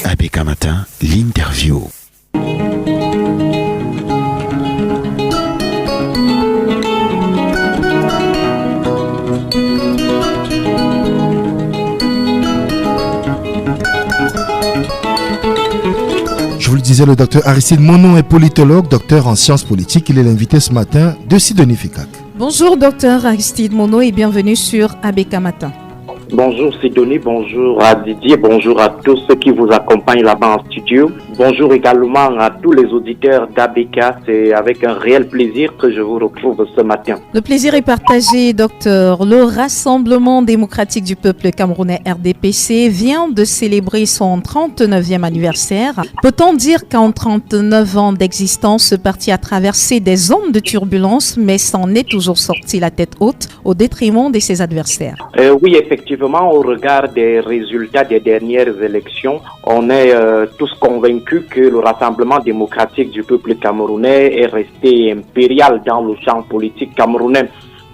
ABK Matin, l'interview. Je vous le disais, le docteur Aristide Monod est politologue, docteur en sciences politiques. Il est l'invité ce matin de Sidonie Fikak. Bonjour docteur Aristide Monod et bienvenue sur ABK Matin. Bonjour Sidonie, bonjour à Didier, bonjour à tous ceux qui vous accompagnent là-bas en studio. Bonjour également à tous les auditeurs d'ABK. C'est avec un réel plaisir que je vous retrouve ce matin. Le plaisir est partagé, docteur. Le Rassemblement démocratique du peuple camerounais RDPC vient de célébrer son 39e anniversaire. Peut-on dire qu'en 39 ans d'existence, ce parti a traversé des zones de turbulence, mais s'en est toujours sorti la tête haute au détriment de ses adversaires? Oui, effectivement, au regard des résultats des dernières élections, on est tous convaincus que le Rassemblement démocratique du peuple camerounais est resté impérial dans le champ politique camerounais.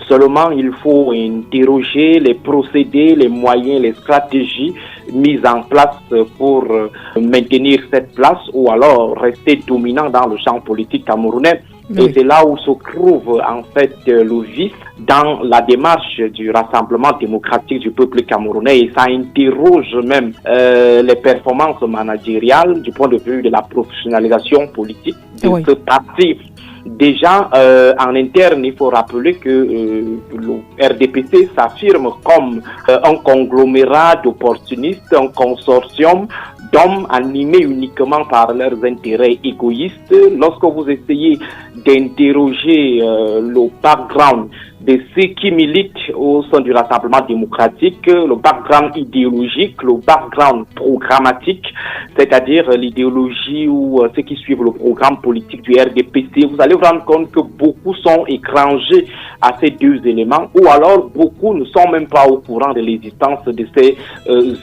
Seulement, il faut interroger les procédés, les moyens, les stratégies mises en place pour maintenir cette place ou alors rester dominant dans le champ politique camerounais. Oui. Et c'est là où se trouve en fait le vice dans la démarche du Rassemblement démocratique du peuple camerounais, et ça interroge même les performances managériales du point de vue de la professionnalisation politique de ce parti. Déjà, en interne, il faut rappeler que le RDPC s'affirme comme un conglomérat d'opportunistes, un consortium d'hommes animés uniquement par leurs intérêts égoïstes. Lorsque vous essayez d'interroger le background de ceux qui militent au sein du Rassemblement démocratique, le background idéologique, le background programmatique, c'est-à-dire l'idéologie ou ceux qui suivent le programme politique du RDPC, vous allez vous rendre compte que beaucoup sont étrangers à ces deux éléments, ou alors beaucoup ne sont même pas au courant de l'existence de ces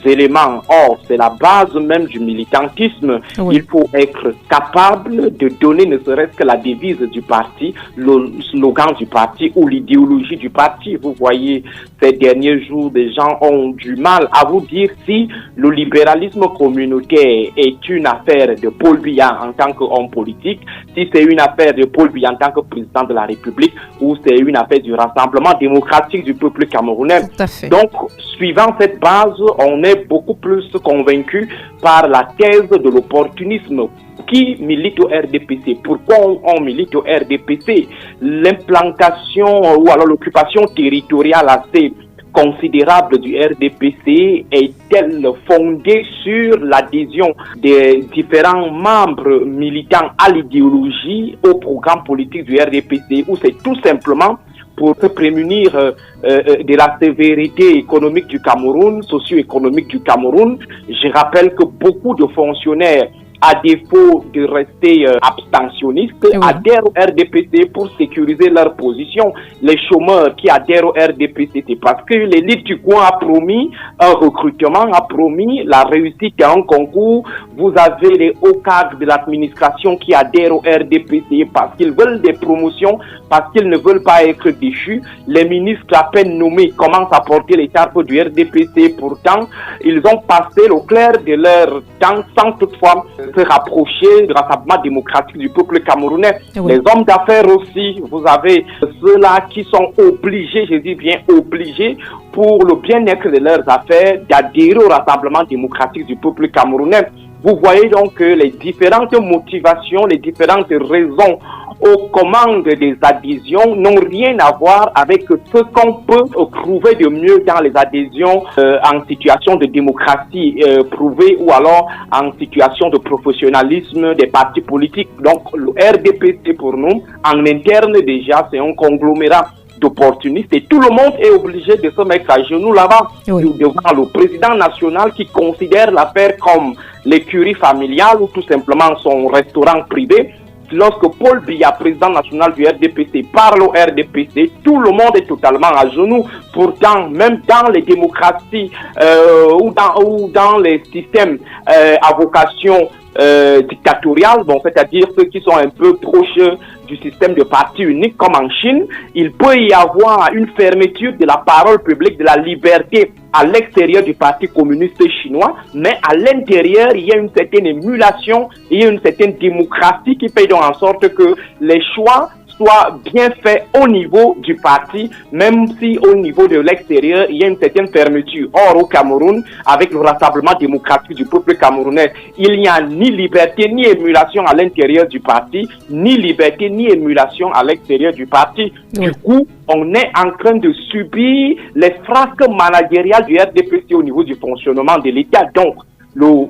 éléments. Or, c'est la base même du militantisme. Oui. Il faut être capable de donner ne serait-ce que la devise du parti, le slogan du parti ou l'idéologie du parti. Vous voyez, ces derniers jours, des gens ont du mal à vous dire si le libéralisme communautaire est une affaire de Paul Biya en tant qu'homme politique, si c'est une affaire de Paul Biya en tant que président de la République, ou c'est une affaire du Rassemblement démocratique du peuple camerounais. Donc, suivant cette base, on est beaucoup plus convaincu par la thèse de l'opportunisme. Qui milite au RDPC? Pourquoi on milite au RDPC? L'implantation ou alors l'occupation territoriale assez considérable du RDPC est-elle fondée sur l'adhésion des différents membres militants à l'idéologie, au programme politique du RDPC, ou c'est tout simplement pour se prémunir de la sévérité économique du Cameroun, socio-économique du Cameroun? Je rappelle que beaucoup de fonctionnaires, à défaut de rester abstentionnistes, adhèrent au RDPC pour sécuriser leur position. Les chômeurs qui adhèrent au RDPC, c'est parce que l'élite du coin a promis un recrutement, a promis la réussite à un concours. Vous avez les hauts cadres de l'administration qui adhèrent au RDPC parce qu'ils veulent des promotions, parce qu'ils ne veulent pas être déchus. Les ministres à peine nommés commencent à porter les charpes du RDPC. Pourtant, ils ont passé le clair de leur temps sans toutefois se rapprocher du Rassemblement démocratique du peuple camerounais. Oui. Les hommes d'affaires aussi, vous avez ceux-là qui sont obligés, je dis bien obligés, pour le bien-être de leurs affaires, d'adhérer au Rassemblement démocratique du peuple camerounais. Vous voyez donc que les différentes motivations, les différentes raisons aux commandes des adhésions n'ont rien à voir avec ce qu'on peut trouver de mieux dans les adhésions en situation de démocratie prouvée ou alors en situation de professionnalisme des partis politiques. Donc le RDPC pour nous, en interne déjà, c'est un conglomérat d'opportunistes et tout le monde est obligé de se mettre à genoux là-bas devant le président national qui considère l'affaire comme l'écurie familiale ou tout simplement son restaurant privé. Lorsque Paul Biya, président national du RDPC, parle au RDPC, tout le monde est totalement à genoux. Pourtant, même dans les démocraties ou dans les systèmes à vocation dictatoriale, bon, c'est-à-dire ceux qui sont un peu proches du système de parti unique comme en Chine, il peut y avoir une fermeture de la parole publique, de la liberté à l'extérieur du Parti communiste chinois, mais à l'intérieur, il y a une certaine émulation, il y a une certaine démocratie qui fait donc en sorte que les choix soit bien fait au niveau du parti, même si au niveau de l'extérieur, il y a une certaine fermeture. Or, au Cameroun, avec le Rassemblement démocratique du peuple camerounais, il n'y a ni liberté ni émulation à l'intérieur du parti, ni liberté ni émulation à l'extérieur du parti. Oui. Du coup, on est en train de subir les frasques managériales du RDPC au niveau du fonctionnement de l'État. Donc, le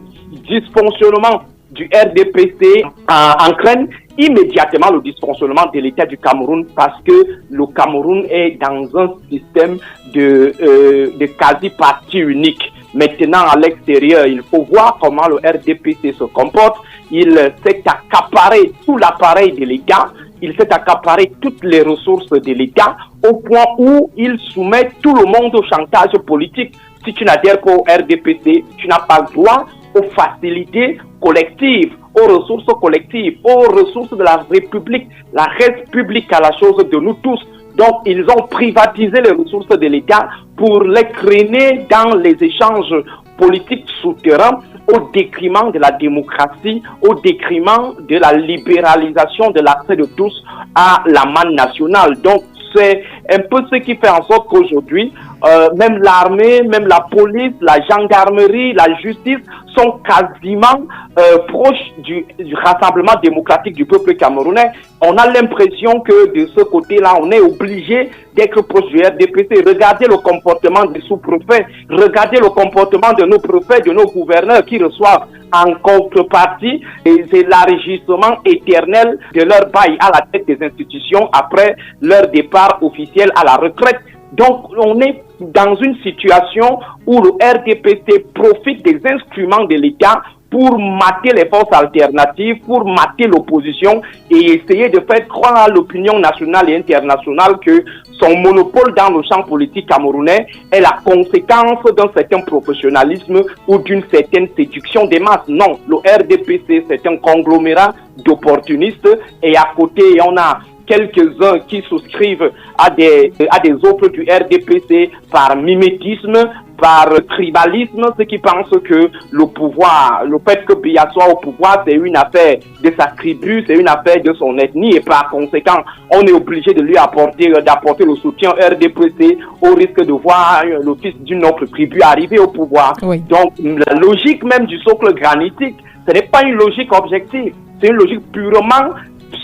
dysfonctionnement du RDPC entraîne immédiatement le dysfonctionnement de l'État du Cameroun parce que le Cameroun est dans un système de quasi-parti unique. Maintenant, à l'extérieur, il faut voir comment le RDPC se comporte. Il s'est accaparé tout l'appareil de l'État. Il s'est accaparé toutes les ressources de l'État au point où il soumet tout le monde au chantage politique. Si tu n'adhères pas au RDPC, tu n'as pas le droit aux facilités collectives, aux ressources collectives, aux ressources de la République. La République a la chose de nous tous. Donc, ils ont privatisé les ressources de l'État pour les traîner dans les échanges politiques souterrains au détriment de la démocratie, au détriment de la libéralisation de l'accès de tous à la manne nationale. Donc, c'est un peu ce qui fait en sorte qu'aujourd'hui, même l'armée, même la police, la gendarmerie, la justice sont quasiment proches du Rassemblement démocratique du peuple camerounais. On a l'impression que de ce côté-là, on est obligé d'être proche du RDPC. Regardez le comportement des sous-préfets, regardez le comportement de nos préfets, de nos gouverneurs qui reçoivent en contrepartie des élargissements éternels de leur bail à la tête des institutions après leur départ officiel à la retraite. Donc, on est dans une situation où le RDPC profite des instruments de l'État pour mater les forces alternatives, pour mater l'opposition et essayer de faire croire à l'opinion nationale et internationale que son monopole dans le champ politique camerounais est la conséquence d'un certain professionnalisme ou d'une certaine séduction des masses. Non, le RDPC, c'est un conglomérat d'opportunistes et à côté, on a quelques-uns qui souscrivent à des offres du RDPC par mimétisme, par tribalisme, ceux qui pensent que le pouvoir, le fait que Biya soit au pouvoir, c'est une affaire de sa tribu, c'est une affaire de son ethnie et par conséquent, on est obligé de lui d'apporter le soutien RDPC au risque de voir le fils d'une autre tribu arriver au pouvoir. Oui. Donc, la logique même du socle granitique, ce n'est pas une logique objective, c'est une logique purement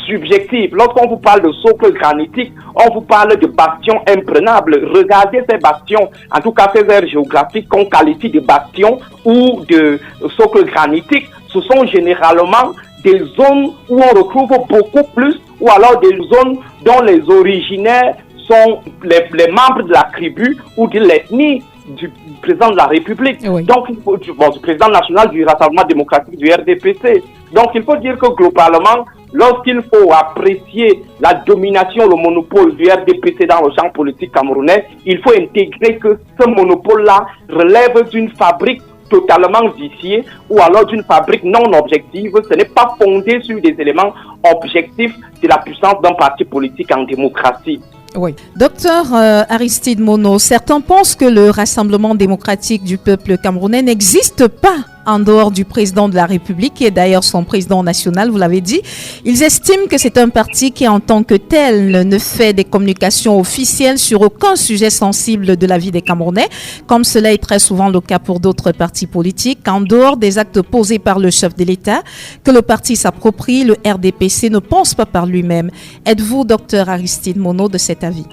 subjective. Lorsqu'on vous parle de socle granitique, on vous parle de bastions imprenables. Regardez ces bastions, en tout cas ces aires géographiques qu'on qualifie de bastions ou de socle granitique, ce sont généralement des zones où on retrouve beaucoup plus, ou alors des zones dont les originaires sont les membres de la tribu ou de l'ethnie du président de la République, oui. Donc du président national du Rassemblement démocratique du RDPC. Donc il faut dire que globalement, lorsqu'il faut apprécier la domination, le monopole du RDPC dans le champ politique camerounais, il faut intégrer que ce monopole-là relève d'une fabrique totalement viciée ou alors d'une fabrique non objective. Ce n'est pas fondé sur des éléments objectifs de la puissance d'un parti politique en démocratie. Oui. Docteur Aristide Mono, certains pensent que le Rassemblement démocratique du peuple camerounais n'existe pas en dehors du président de la République, qui est d'ailleurs son président national, vous l'avez dit. Ils estiment que c'est un parti qui, en tant que tel, ne fait des communications officielles sur aucun sujet sensible de la vie des Camerounais, comme cela est très souvent le cas pour d'autres partis politiques. En dehors des actes posés par le chef de l'État, que le parti s'approprie, le RDPC ne pense pas par lui-même. Êtes-vous, docteur Aristide Mono, de cet avis?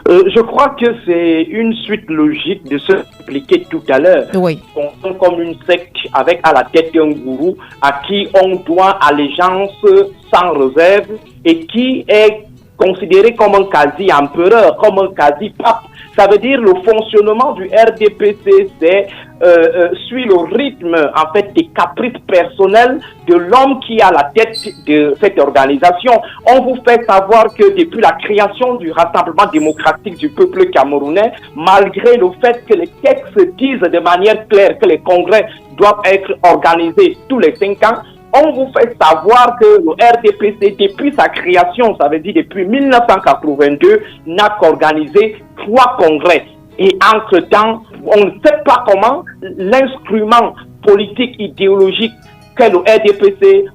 Je crois que c'est une suite logique de ce expliqué tout à l'heure. Oui. On est comme une secte avec à la tête un gourou à qui on doit allégeance sans réserve et qui est considéré comme un quasi-empereur, comme un quasi-pape. Ça veut dire le fonctionnement du RDPC, suit le rythme en fait des caprices personnels de l'homme qui est à la tête de cette organisation. On vous fait savoir que depuis la création du Rassemblement démocratique du peuple camerounais, malgré le fait que les textes disent de manière claire que les congrès doivent être organisés tous les 5 ans, on vous fait savoir que le RDPC, depuis sa création, ça veut dire depuis 1982, n'a qu'organisé 3 congrès. Et entre-temps, on ne sait pas comment l'instrument politique, idéologique qu'est le RDPC,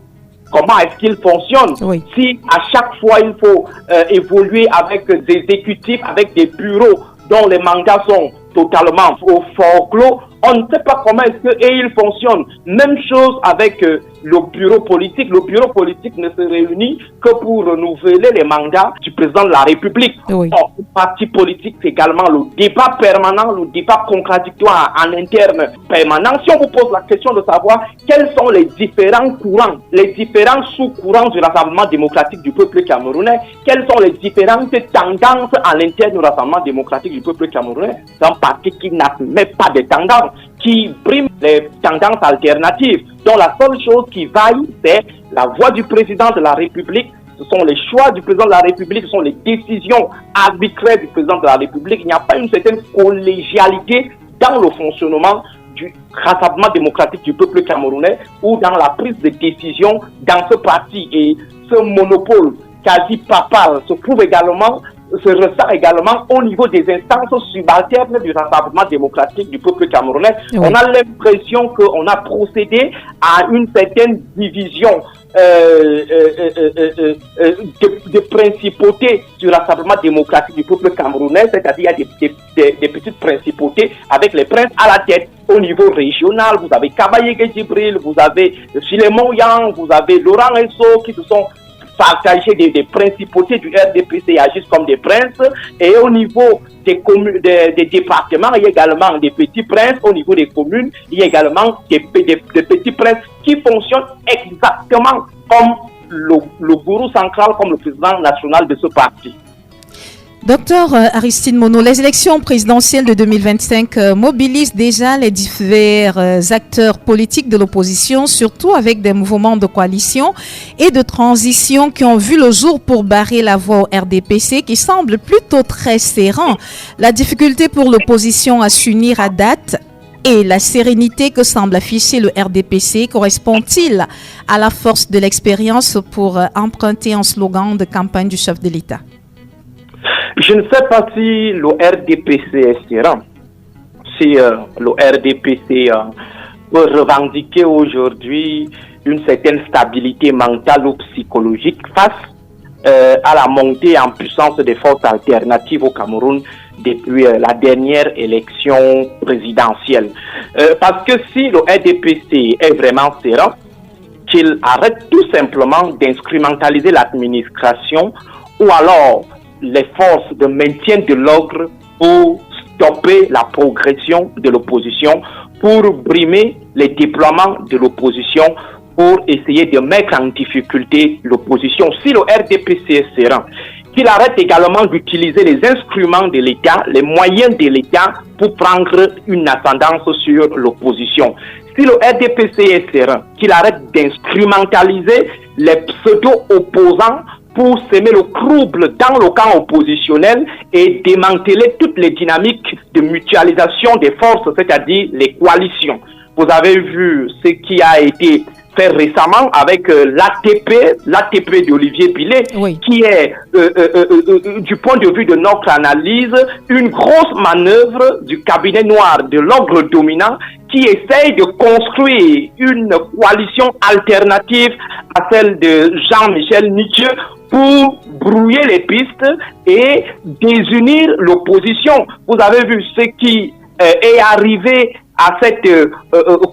comment est-ce qu'il fonctionne. Oui. Si à chaque fois il faut évoluer avec des exécutifs, avec des bureaux dont les mandats sont totalement au fort clos, on ne sait pas comment est-ce que il fonctionne. Même chose avec le bureau politique. Le bureau politique ne se réunit que pour renouveler les mandats du président de la République. Oui. Or, le parti politique, c'est également le débat permanent, le débat contradictoire en interne permanent. Si on vous pose la question de savoir quels sont les différents courants, les différents sous-courants du Rassemblement démocratique du peuple camerounais, quelles sont les différentes tendances à l'interne du Rassemblement démocratique du peuple camerounais, c'est un parti qui n'admet pas de tendances, qui brime les tendances alternatives, dont la seule chose qui vaille, c'est la voix du président de la République, ce sont les choix du président de la République, ce sont les décisions arbitraires du président de la République. Il n'y a pas une certaine collégialité dans le fonctionnement du Rassemblement démocratique du peuple camerounais ou dans la prise de décision dans ce parti. Et ce monopole quasi papal se ressent également au niveau des instances subalternes du Rassemblement démocratique du peuple camerounais. Oui. On a l'impression qu'on a procédé à une certaine division de principautés du Rassemblement démocratique du peuple camerounais, c'est-à-dire il y a des petites principautés avec les princes à la tête. Au niveau régional, vous avez Kabaye Djibril, vous avez Filemon Yang, vous avez Laurent Esso qui se sont partagés des principautés du RDPC, agissent comme des princes. Et au niveau des communes, des départements, il y a également des petits princes. Au niveau des communes, il y a également des petits princes qui fonctionnent exactement comme le gourou central, comme le président national de ce parti. Docteur Aristide Monod, les élections présidentielles de 2025 mobilisent déjà les divers acteurs politiques de l'opposition, surtout avec des mouvements de coalition et de transition qui ont vu le jour pour barrer la voie au RDPC, qui semble plutôt très serrant. La difficulté pour l'opposition à s'unir à date et la sérénité que semble afficher le RDPC correspond-il à la force de l'expérience pour emprunter un slogan de campagne du chef de l'État? Je ne sais pas si le RDPC est serein, si le RDPC peut revendiquer aujourd'hui une certaine stabilité mentale ou psychologique face à la montée en puissance des forces alternatives au Cameroun depuis la dernière élection présidentielle. Parce que si le RDPC est vraiment serein, qu'il arrête tout simplement d'instrumentaliser l'administration ou alors les forces de maintien de l'ordre pour stopper la progression de l'opposition, pour brimer les déploiements de l'opposition, pour essayer de mettre en difficulté l'opposition. Si le RDPC est serein, qu'il arrête également d'utiliser les instruments de l'État, les moyens de l'État pour prendre une ascendance sur l'opposition. Si le RDPC est serein, qu'il arrête d'instrumentaliser les pseudo-opposants pour semer le trouble dans le camp oppositionnel et démanteler toutes les dynamiques de mutualisation des forces, c'est-à-dire les coalitions. Vous avez vu ce qui a été fait récemment avec l'ATP d'Olivier Billet, oui, qui est, du point de vue de notre analyse, une grosse manœuvre du cabinet noir de l'ordre dominant qui essaye de construire une coalition alternative à celle de Jean-Michel Nietzsche pour brouiller les pistes et désunir l'opposition. Vous avez vu ce qui est arrivé à cette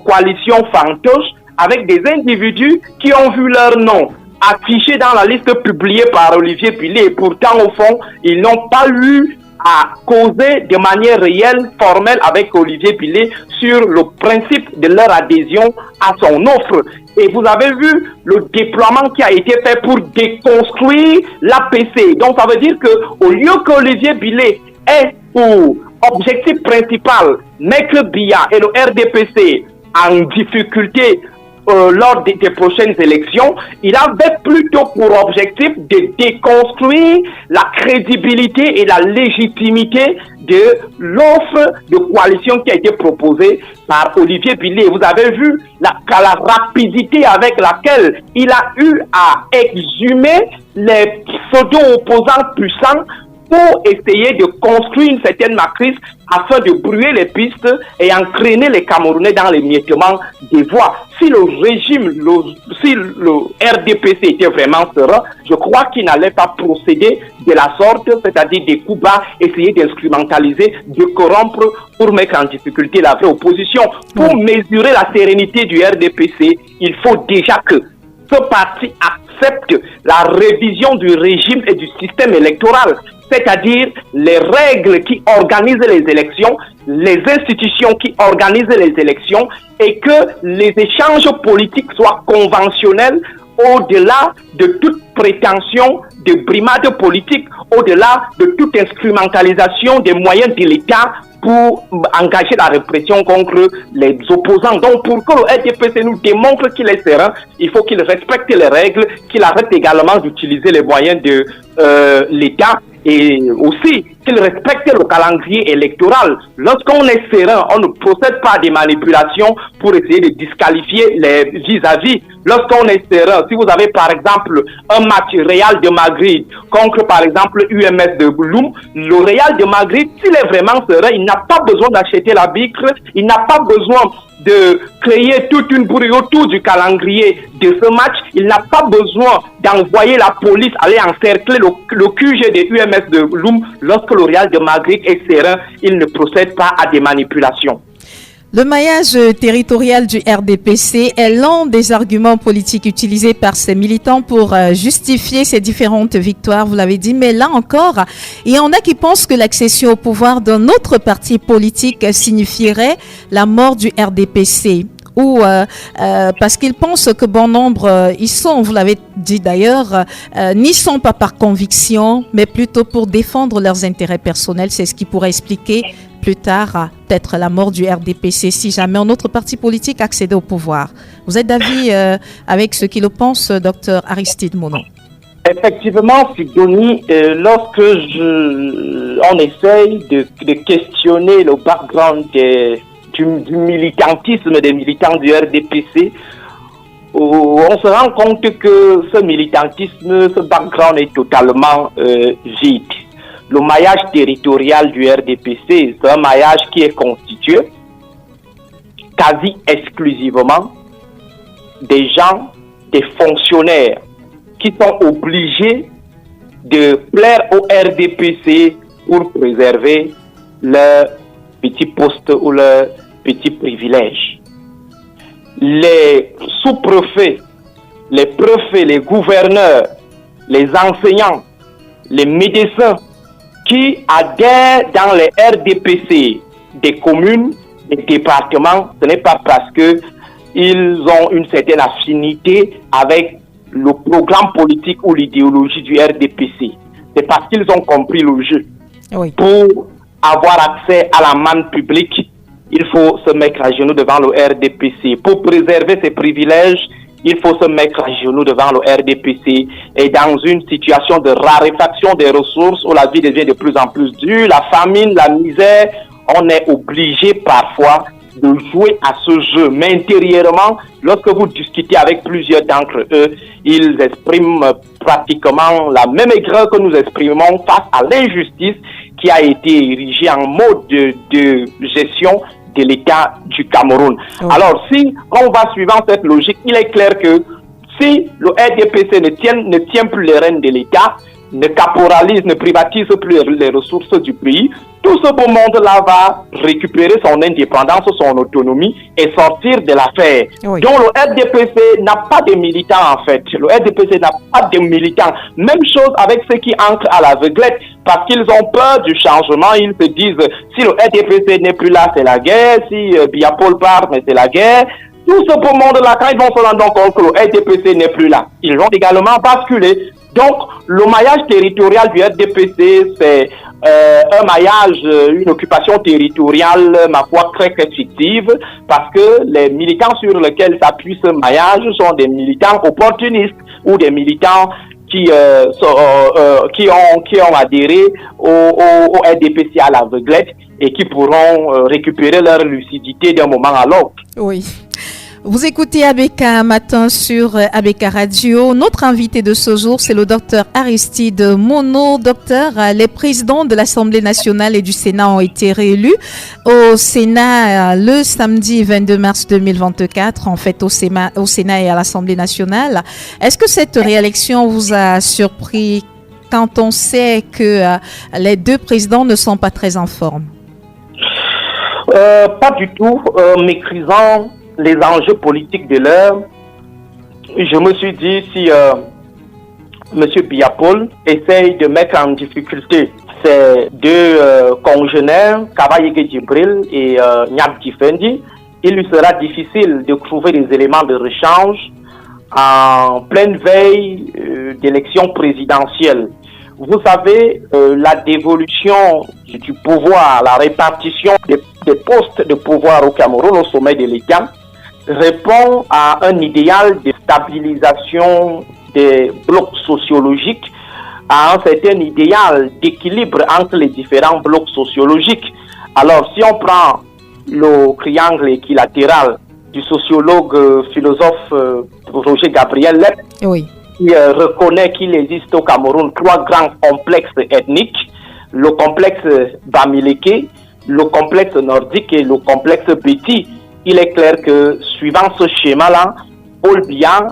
coalition fantoche avec des individus qui ont vu leur nom affiché dans la liste publiée par Olivier Billet. Pourtant, au fond, ils n'ont pas eu à causer de manière réelle, formelle avec Olivier Billet sur le principe de leur adhésion à son offre. Et vous avez vu le déploiement qui a été fait pour déconstruire l'APC. Donc ça veut dire que au lieu qu'Olivier Billet ait pour objectif principal mettre Biya et le RDPC en difficulté lors des prochaines élections, il avait plutôt pour objectif de déconstruire la crédibilité et la légitimité de l'offre de coalition qui a été proposée par Olivier Billet. Vous avez vu la rapidité avec laquelle il a eu à exhumer les pseudo-opposants puissants pour essayer de construire une certaine matrice afin de brouiller les pistes et entraîner les Camerounais dans l'émiettement des voix. Si le régime, si le RDPC était vraiment serein, je crois qu'il n'allait pas procéder de la sorte, c'est-à-dire des coups bas, essayer d'instrumentaliser, de corrompre pour mettre en difficulté la vraie opposition. Pour mesurer la sérénité du RDPC, il faut déjà que ce parti accepte la révision du régime et du système électoral, c'est-à-dire les règles qui organisent les élections, les institutions qui organisent les élections, et que les échanges politiques soient conventionnels au-delà de toute prétention de brimade politique, au-delà de toute instrumentalisation des moyens de l'État pour engager la répression contre les opposants. Donc, pour que le RDPC nous démontre qu'il est serein, il faut qu'il respecte les règles, qu'il arrête également d'utiliser les moyens de l'État et aussi qu'il respecte le calendrier électoral. Lorsqu'on est serein, on ne procède pas à des manipulations pour essayer de disqualifier les vis-à-vis. Lorsqu'on est serein, si vous avez par exemple un match Real de Madrid contre par exemple UMS de Bloom, le Real de Madrid, s'il est vraiment serein, il n'a pas besoin d'acheter la bicle, il n'a pas besoin de créer toute une brouille autour du calendrier de ce match. Il n'a pas besoin d'envoyer la police aller encercler le QG de UMS de Bloom. Lorsque le Real de Madrid est serein, il ne procède pas à des manipulations. Le maillage territorial du RDPC est l'un des arguments politiques utilisés par ses militants pour justifier ces différentes victoires, vous l'avez dit, mais là encore, il y en a qui pensent que l'accession au pouvoir d'un autre parti politique signifierait la mort du RDPC. Ou parce qu'ils pensent que bon nombre, ils sont, vous l'avez dit d'ailleurs, n'y sont pas par conviction, mais plutôt pour défendre leurs intérêts personnels. C'est ce qui pourrait expliquer plus tard peut-être la mort du RDPC si jamais un autre parti politique accédait au pouvoir. Vous êtes d'avis avec ce qu'il pense, Dr Aristide Monon? Effectivement, Sidonie, lorsque on essaye de questionner le background du militantisme des militants du RDPC, on se rend compte que ce militantisme, ce background est totalement vide. Le maillage territorial du RDPC, c'est un maillage qui est constitué quasi exclusivement des gens, des fonctionnaires qui sont obligés de plaire au RDPC pour préserver leur petit poste ou leur petit privilège. Les sous-préfets, les préfets, les gouverneurs, les enseignants, les médecins qui adhèrent dans les RDPC des communes, des départements, ce n'est pas parce qu'ils ont une certaine affinité avec le programme politique ou l'idéologie du RDPC. C'est parce qu'ils ont compris le jeu. Oui. Pour avoir accès à la manne publique, il faut se mettre à genoux devant le RDPC. Pour préserver ses privilèges, il faut se mettre à genoux devant le RDPC. Et dans une situation de raréfaction des ressources où la vie devient de plus en plus dure, la famine, la misère, on est obligé parfois de jouer à ce jeu. Mais intérieurement, lorsque vous discutez avec plusieurs d'entre eux, ils expriment pratiquement la même aigreur que nous exprimons face à l'injustice qui a été érigée en mode de gestion de l'État du Cameroun. Oui. Alors, si on va suivant cette logique, il est clair que si le RDPC ne tient plus les rênes de l'État, ne caporalise, ne privatise plus les ressources du pays, tout ce beau monde-là va récupérer son indépendance, son autonomie et sortir de l'affaire. Oui. Donc le RDPC n'a pas de militants en fait. Le RDPC n'a pas de militants. Même chose avec ceux qui entrent à l'aveuglette parce qu'ils ont peur du changement. Ils se disent si le RDPC n'est plus là, c'est la guerre. Si Biapol part, mais c'est la guerre. Tout ce beau monde-là, quand ils vont se rendre compte que le RDPC n'est plus là, ils vont également basculer Donc, le maillage territorial du RDPC, c'est un maillage, une occupation territoriale, ma foi, très fictive, parce que les militants sur lesquels s'appuie ce maillage sont des militants opportunistes ou des militants qui ont adhéré au RDPC à l'aveuglette et qui pourront récupérer leur lucidité d'un moment à l'autre. Oui. Vous écoutez ABK Matin sur ABK Radio. Notre invité de ce jour, c'est le docteur Aristide Mono. Docteur, les présidents de l'Assemblée nationale et du Sénat ont été réélus au Sénat le samedi 22 mars 2024, en fait au Sénat et à l'Assemblée nationale. Est-ce que cette réélection vous a surpris quand on sait que les deux présidents ne sont pas très en forme? Pas du tout. Maîtrisant les enjeux politiques de l'heure, je me suis dit si M. Biya-Paul essaye de mettre en difficulté ses deux congénères, Kaba-Yégué Djibril et Nyab Tifendi, il lui sera difficile de trouver des éléments de rechange en pleine veille d'élection présidentielle. Vous savez, la dévolution du pouvoir, la répartition des postes de pouvoir au Cameroun au sommet de l'État répond à un idéal de stabilisation des blocs sociologiques, à un certain idéal d'équilibre entre les différents blocs sociologiques. Alors, si on prend le triangle équilatéral du sociologue philosophe Roger Gabriel Lepp, oui, qui reconnaît qu'il existe au Cameroun trois grands complexes ethniques, le complexe Bamileke, le complexe nordique et le complexe Béti. Il est clair que, suivant ce schéma-là, Paul Biya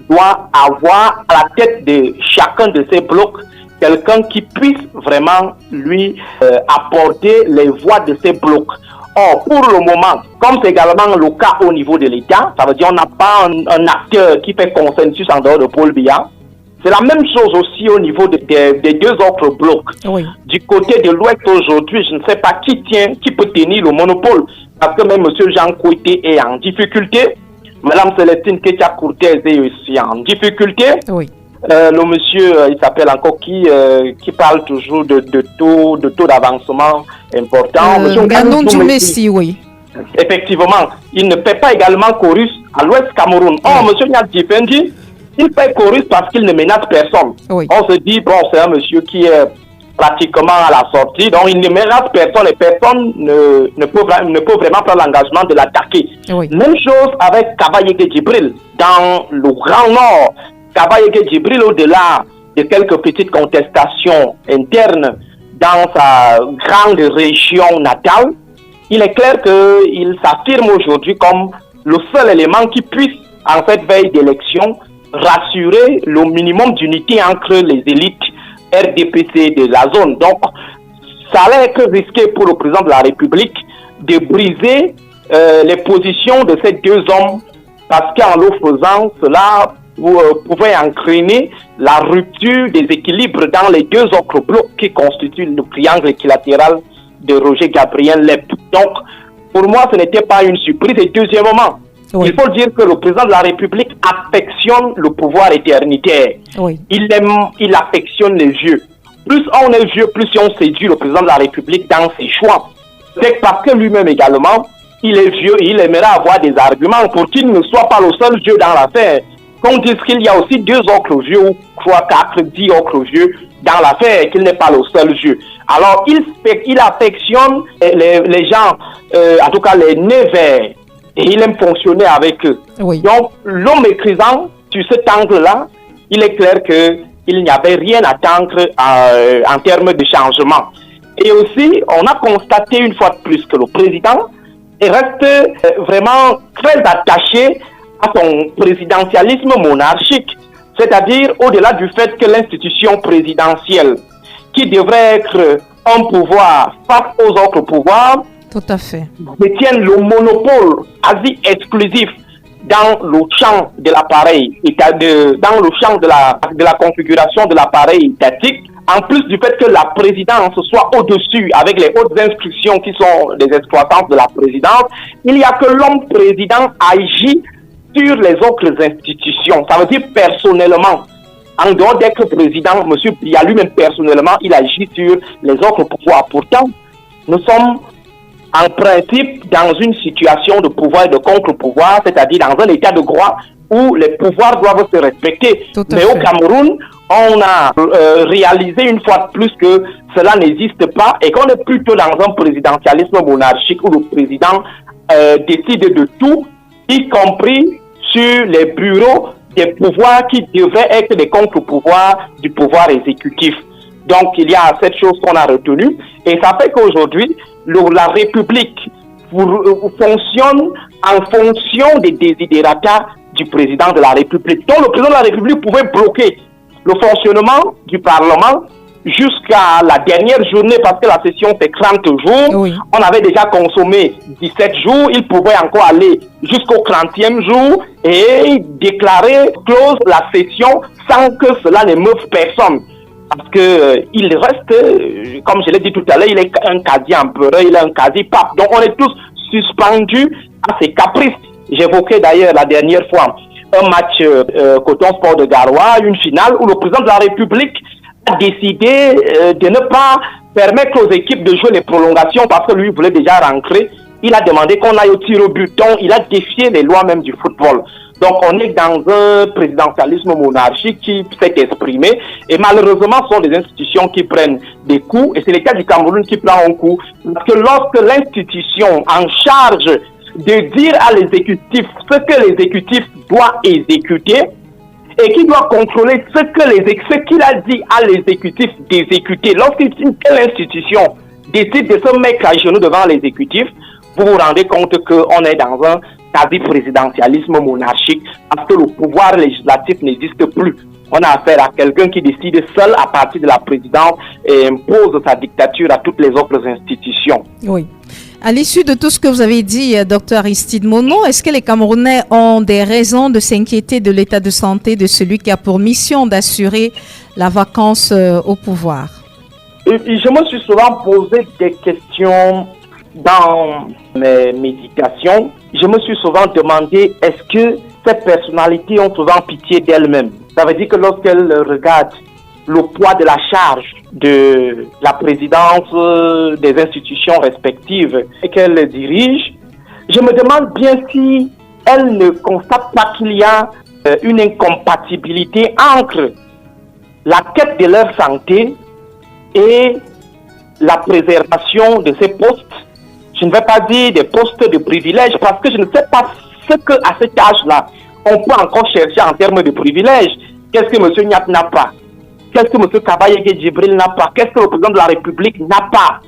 doit avoir à la tête de chacun de ces blocs quelqu'un qui puisse vraiment lui apporter les voix de ces blocs. Or, pour le moment, comme c'est également le cas au niveau de l'État, ça veut dire qu'on n'a pas un acteur qui fait consensus en dehors de Paul Biya. C'est la même chose aussi au niveau des deux autres blocs. oui. Du côté de l'Ouest aujourd'hui, je ne sais pas qui peut tenir le monopole. Parce que même M. Jean Kouité est en difficulté. Mme Célestine Ketia-Courtez est aussi en difficulté. Oui. Le monsieur, il s'appelle encore qui parle toujours de taux d'avancement important. Ganon Djoumessi, oui. Effectivement, il ne paie pas également Chorus à l'Ouest Cameroun. Or, M. Nyab Tifendi, il paie Chorus parce qu'il ne menace personne. Oui. On se dit, bon, c'est un monsieur qui est pratiquement à la sortie, donc il ne menace personne et personne ne peut vraiment prendre l'engagement de l'attaquer. Oui. Même chose avec Kaba-Yégué Djibril dans le Grand Nord. Kaba-Yégué Djibril, au-delà de quelques petites contestations internes dans sa grande région natale, il est clair qu'il s'affirme aujourd'hui comme le seul élément qui puisse, en cette veille d'élection, rassurer le minimum d'unité entre les élites RDPC de la zone. Donc, ça allait être risqué pour le président de la République de briser les positions de ces deux hommes, parce qu'en le faisant, cela pouvait entraîner la rupture des équilibres dans les deux autres blocs qui constituent le triangle équilatéral de Roger Gabriel Lepp. Donc, pour moi, ce n'était pas une surprise. Et deuxièmement, oui, il faut dire que le président de la République affectionne le pouvoir éternitaire. Oui. Il affectionne les vieux. Plus on est vieux, plus on séduit le président de la République dans ses choix. C'est parce que lui-même également, il est vieux et il aimerait avoir des arguments pour qu'il ne soit pas le seul vieux dans l'affaire. Qu'on dise qu'il y a aussi deux autres vieux, ou 3, 4, 10 autres vieux dans l'affaire et qu'il n'est pas le seul vieux. Alors, il affectionne les gens, en tout cas les nez verts, et il aime fonctionner avec eux. Oui. Donc, l'homme écrisant, sur cet angle-là, il est clair qu'il n'y avait rien à attendre en termes de changement. Et aussi, on a constaté une fois de plus que le président reste vraiment très attaché à son présidentialisme monarchique. C'est-à-dire, au-delà du fait que l'institution présidentielle, qui devrait être un pouvoir face aux autres pouvoirs, tout à fait, détiennent le monopole quasi exclusif dans le champ de l'appareil, dans le champ de la configuration de l'appareil étatique, en plus du fait que la présidence soit au-dessus avec les hautes instructions qui sont les exploitantes de la présidence, il n'y a que l'homme président agit sur les autres institutions. Ça veut dire personnellement. En dehors d'être président, M. Biya lui-même personnellement, il agit sur les autres pouvoirs. Pourtant, nous sommes en principe dans une situation de pouvoir et de contre-pouvoir, c'est-à-dire dans un état de droit où les pouvoirs doivent se respecter. Mais au Cameroun, on a réalisé une fois de plus que cela n'existe pas et qu'on est plutôt dans un présidentialisme monarchique où le président décide de tout, y compris sur les bureaux des pouvoirs qui devraient être des contre-pouvoirs du pouvoir exécutif. Donc, il y a cette chose qu'on a retenue et ça fait qu'aujourd'hui, la République fonctionne en fonction des desiderata du président de la République. Donc, le président de la République pouvait bloquer le fonctionnement du Parlement jusqu'à la dernière journée parce que la session fait 30 jours. Oui. On avait déjà consommé 17 jours. Il pouvait encore aller jusqu'au 30e jour et déclarer close la session sans que cela n'émeuve personne. Parce que il reste, comme je l'ai dit tout à l'heure, il est un quasi-empereur, il est un quasi-pape. Donc on est tous suspendus à ses caprices. J'évoquais d'ailleurs la dernière fois un match Coton Sport de Garoua, une finale où le président de la République a décidé de ne pas permettre aux équipes de jouer les prolongations parce que lui voulait déjà rentrer. Il a demandé qu'on aille au tir au but. Donc, il a défié les lois même du football. Donc, on est dans un présidentialisme monarchique qui s'est exprimé. Et malheureusement, ce sont des institutions qui prennent des coups. Et c'est le cas du Cameroun qui prend un coup. Parce que lorsque l'institution en charge de dire à l'exécutif ce que l'exécutif doit exécuter, et qui doit contrôler ce qu'il a dit à l'exécutif d'exécuter. Lorsqu'une telle institution décide de se mettre à genoux devant l'exécutif, vous vous rendez compte qu'on est dans un quasi-présidentialisme monarchique parce que le pouvoir législatif n'existe plus. On a affaire à quelqu'un qui décide seul à partir de la présidence et impose sa dictature à toutes les autres institutions. Oui. À l'issue de tout ce que vous avez dit, Dr Aristide Mono, est-ce que les Camerounais ont des raisons de s'inquiéter de l'état de santé de celui qui a pour mission d'assurer la vacance au pouvoir? Je me suis souvent posé des questions dans mes méditations. Je me suis souvent demandé, est-ce que ces personnalités ont souvent pitié d'elles-mêmes? Ça veut dire que lorsqu'elles regardent le poids de la charge de la présidence des institutions respectives et qu'elles dirigent, je me demande bien si elles ne constatent pas qu'il y a une incompatibilité entre la quête de leur santé et la préservation de ces postes. Je ne vais pas dire des postes de privilèges parce que je ne sais pas ce qu'à cet âge-là, on peut encore chercher en termes de privilèges. Qu'est-ce que M. Niat n'a pas? Qu'est-ce que M. Kabaye Djibril n'a pas? Qu'est-ce que le président de la République n'a pas?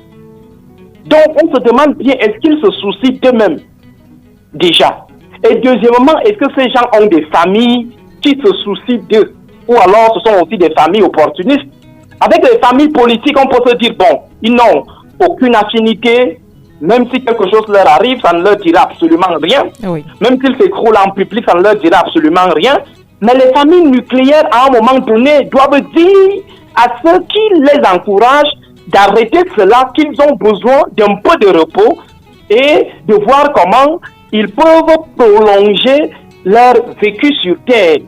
Donc, on se demande bien, est-ce qu'ils se soucient d'eux-mêmes déjà? Et deuxièmement, est-ce que ces gens ont des familles qui se soucient d'eux? Ou alors, ce sont aussi des familles opportunistes? Avec les familles politiques, on peut se dire, bon, ils n'ont aucune affinité. Même si quelque chose leur arrive, ça ne leur dira absolument rien. Oui. Même s'ils s'écroulent en public, ça ne leur dira absolument rien. Mais les familles nucléaires, à un moment donné, doivent dire à ceux qui les encouragent d'arrêter cela, qu'ils ont besoin d'un peu de repos et de voir comment ils peuvent prolonger leur vécu sur Terre.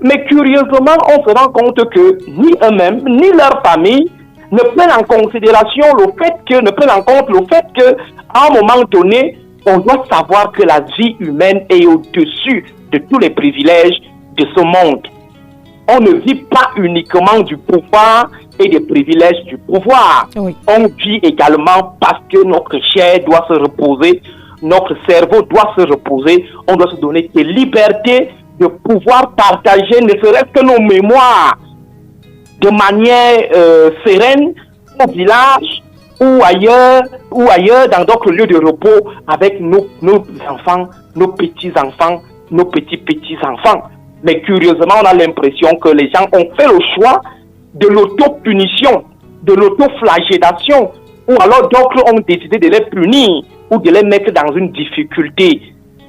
Mais curieusement, on se rend compte que ni eux-mêmes, ni leur famille ne prennent en considération ne prennent en compte le fait qu'à un moment donné, on doit savoir que la vie humaine est au-dessus de tous les privilèges de ce monde. On ne vit pas uniquement du pouvoir et des privilèges du pouvoir. Oui. On vit également parce que notre chair doit se reposer, notre cerveau doit se reposer, on doit se donner des libertés de pouvoir partager ne serait-ce que nos mémoires de manière sereine au village ou ailleurs dans d'autres lieux de repos avec nos enfants, nos petits-enfants, nos petits-petits-enfants. Mais curieusement, on a l'impression que les gens ont fait le choix de l'auto-punition, de l'auto-flagellation, ou alors d'autres ont décidé de les punir ou de les mettre dans une difficulté.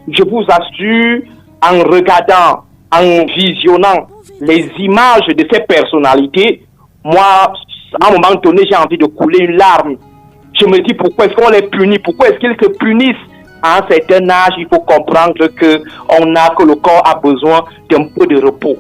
Je vous assure, en regardant, en visionnant les images de ces personnalités, moi, à un moment donné, j'ai envie de couler une larme. Je me dis, pourquoi est-ce qu'on les punit? Pourquoi est-ce qu'ils se punissent? À un certain âge, il faut comprendre que le corps a besoin d'un peu de repos.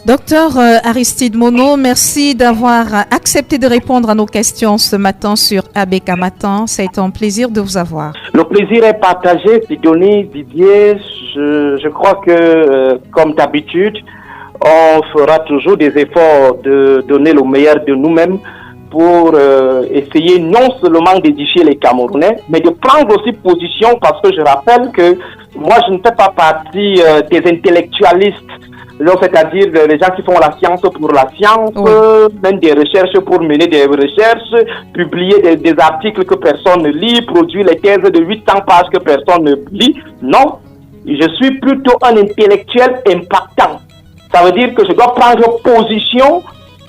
Docteur Aristide Mono, merci d'avoir accepté de répondre à nos questions ce matin sur ABK Matin. C'est un plaisir de vous avoir. Le plaisir est partagé, Sidonie, Didier. Je crois que, comme d'habitude, on fera toujours des efforts de donner le meilleur de nous-mêmes pour essayer non seulement d'édifier les Camerounais, mais de prendre aussi position, parce que je rappelle que moi, je ne fais pas partie des intellectualistes, c'est-à-dire les gens qui font la science pour la science, même des recherches pour mener des recherches, publier des articles que personne ne lit, produire les thèses de 800 pages que personne ne lit. Non, je suis plutôt un intellectuel impactant. Ça veut dire que je dois prendre position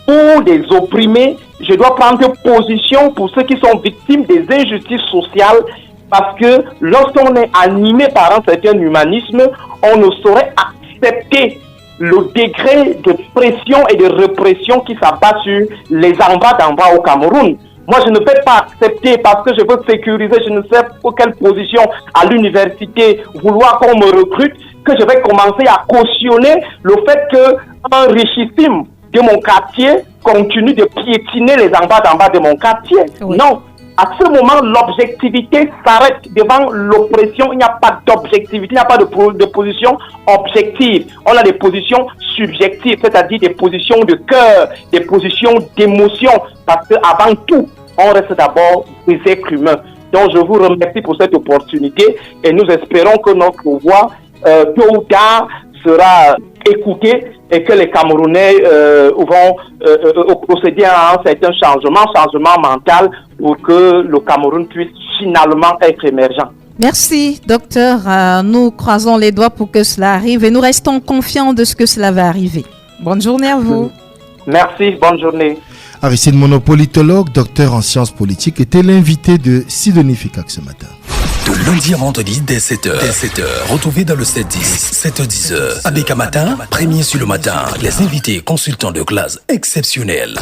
pour des opprimés, je dois prendre position pour ceux qui sont victimes des injustices sociales, parce que lorsqu'on est animé par un certain humanisme, on ne saurait accepter le degré de pression et de répression qui s'abat sur les en bas au Cameroun. Moi, je ne peux pas accepter, parce que je veux sécuriser, je ne sais pour quelle position à l'université, vouloir qu'on me recrute, que je vais commencer à cautionner le fait qu'un richissime de mon quartier continue de piétiner les en bas de mon quartier. Oui. Non. À ce moment, l'objectivité s'arrête devant l'oppression. Il n'y a pas d'objectivité, il n'y a pas de position objective. On a des positions subjectives, c'est-à-dire des positions de cœur, des positions d'émotion. Parce qu'avant tout, on reste d'abord des êtres humains. Donc, je vous remercie pour cette opportunité et nous espérons que notre voix, tôt ou tard, sera écoutée et que les Camerounais vont procéder à un certain changement mental pour que le Cameroun puisse finalement être émergent. Merci, docteur. Nous croisons les doigts pour que cela arrive et nous restons confiants de ce que cela va arriver. Bonne journée à vous. Merci, bonne journée. Aristide Mono, politologue, docteur en sciences politiques, était l'invité de Sidonie Fikak ce matin. De lundi à vendredi dès 7h. Retrouvez dans le 7-10, 7h-10h. ABK Matin, premier sur le matin. Les invités consultants de classe exceptionnels.